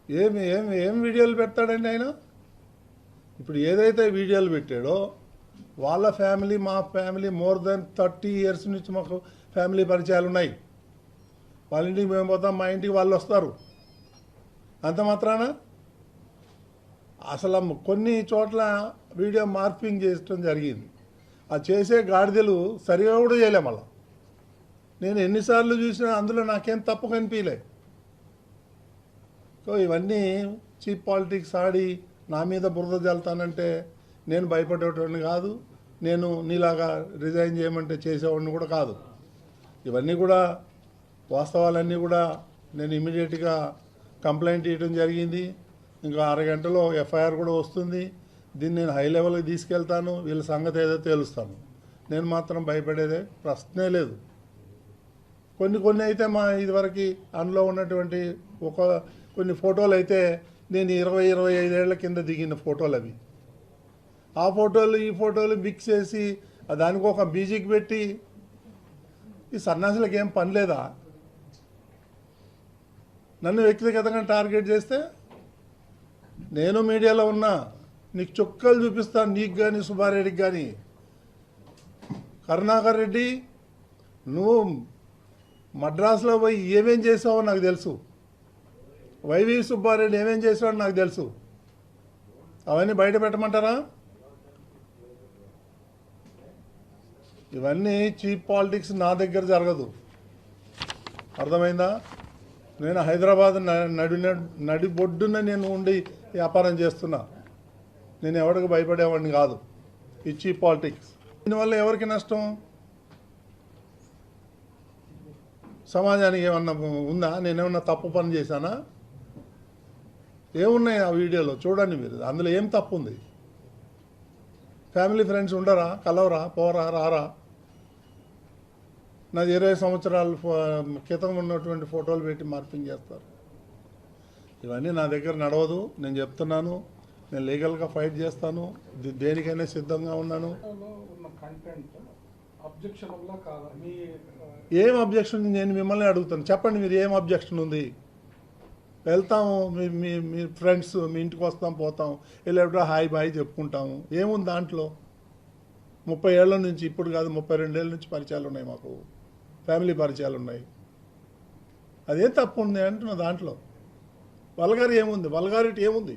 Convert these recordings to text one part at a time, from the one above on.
ఏమి ఏమి ఏం వీడియోలు పెడతాడండి ఆయన? ఇప్పుడు ఏదైతే వీడియోలు పెట్టాడో వాళ్ళ ఫ్యామిలీ మా ఫ్యామిలీ మోర్ దెన్ 30 years నుంచి మాకు ఫ్యామిలీ పరిచయాలు ఉన్నాయి. వాళ్ళ ఇంటికి మేము పోతాం, మా ఇంటికి వాళ్ళు వస్తారు. అంత మాత్రాన అసలు కొన్ని చోట్ల వీడియో మార్పింగ్ చేయడం జరిగింది. ఆ చేసే గాడిదలు సరిగా కూడా చేయలే. మళ్ళా నేను ఎన్నిసార్లు చూసినా అందులో నాకేం తప్పు కనిపించలే. సో ఇవన్నీ చీప్ పాలిటిక్స్ ఆడి నా మీద బురద జల్తానంటే నేను భయపడేటోడిని కాదు. నేను నీలాగా రిజైన్ చేయమంటే చేసేవాడిని కూడా కాదు. ఇవన్నీ కూడా వాస్తవాలన్నీ కూడా నేను ఇమీడియట్గా కంప్లైంట్ ఇవ్వడం జరిగింది. ఇంకా 6 గంటలో ఎఫ్ఐఆర్ కూడా వస్తుంది. దీన్ని నేను హై లెవెల్కి తీసుకెళ్తాను. వీళ్ళ సంగతి ఏదో తేలుస్తాను. నేను మాత్రం భయపడేదే ప్రశ్నే లేదు. కొన్ని అయితే మా ఇదివరకు అందులో ఉన్నటువంటి కొన్ని ఫోటోలు అయితే నేను 20-25 ఏళ్ల కింద దిగిన ఫోటోలు అవి. ఆ ఫోటోలు ఈ ఫోటోలు మిక్స్ చేసి దానికి ఒక మ్యూజిక్ పెట్టి ఈ సన్యాసులకు ఏం పని లేదా? నన్ను వ్యక్తిగతంగా టార్గెట్ చేస్తే నేను మీడియాలో ఉన్నా, నీకు చుక్కలు చూపిస్తాను. నీకు కానీ సుబ్బారెడ్డికి కానీ. కరుణాకర్ రెడ్డి నువ్వు మద్రాసులో పోయి ఏమేం చేసావో నాకు తెలుసు. వైవి సుబ్బారెడ్డి ఏమేం చేసావో నాకు తెలుసు. అవన్నీ బయట పెట్టమంటారా? ఇవన్నీ చీప్ పాలిటిక్స్ నా దగ్గర జరగదు. అర్థమైందా? నేను హైదరాబాద్ నడిబొడ్డున నేను ఉండి వ్యాపారం చేస్తున్నా. నేను ఎవరికి భయపడేవాడిని కాదు. ఈ చీప్ పాలిటిక్స్ దీనివల్ల ఎవరికి నష్టం? సమాజానికి ఏమన్నా ఉందా? నేనేమన్నా తప్పు పని చేశానా? ఏమున్నాయి ఆ వీడియోలో చూడండి మీరు. అందులో ఏం తప్పు ఉంది? ఫ్యామిలీ ఫ్రెండ్స్ ఉండరా? కలవరా? పోరా? రారా? నాది 20 సంవత్సరాల క్రితం ఉన్నటువంటి ఫోటోలు పెట్టి మార్పింగ్ చేస్తారు. ఇవన్నీ నా దగ్గర నడవదు. నేను చెప్తున్నాను, నేను లీగల్గా ఫైట్ చేస్తాను. దేనికైనా సిద్ధంగా ఉన్నాను. ఏం అబ్జెక్షన్? నేను మిమ్మల్ని అడుగుతాను, చెప్పండి మీరు ఏం అబ్జెక్షన్ ఉంది? వెళ్తాము, మీ ఫ్రెండ్స్ మీ ఇంటికి వస్తాం, పోతాం, వెళ్ళేటప్పుడు హాయ్ బాయ్ చెప్పుకుంటాము. ఏముంది దాంట్లో? 30 ఏళ్ల నుంచి, ఇప్పుడు కాదు 32 ఏళ్ళ నుంచి పరిచయాలు ఉన్నాయి మాకు. ఫ్యామిలీ పరిచయాలు ఉన్నాయి. అదే తప్పు ఉంది అంటున్నా. దాంట్లో వల్గారి ఏముంది? వల్గారిటీ ఏముంది?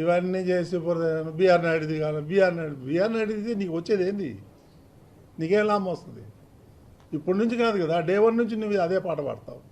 ఇవన్నీ చేసి బీఆర్ నాయుడుది కాదు. బీఆర్ నాయుడుది నీకు వచ్చేది ఏంది? నీకేం లాభం వస్తుంది? ఇప్పటి నుంచి కాదు కదా, డే 1 నుంచి నువ్వు అదే పాట పాడతావు.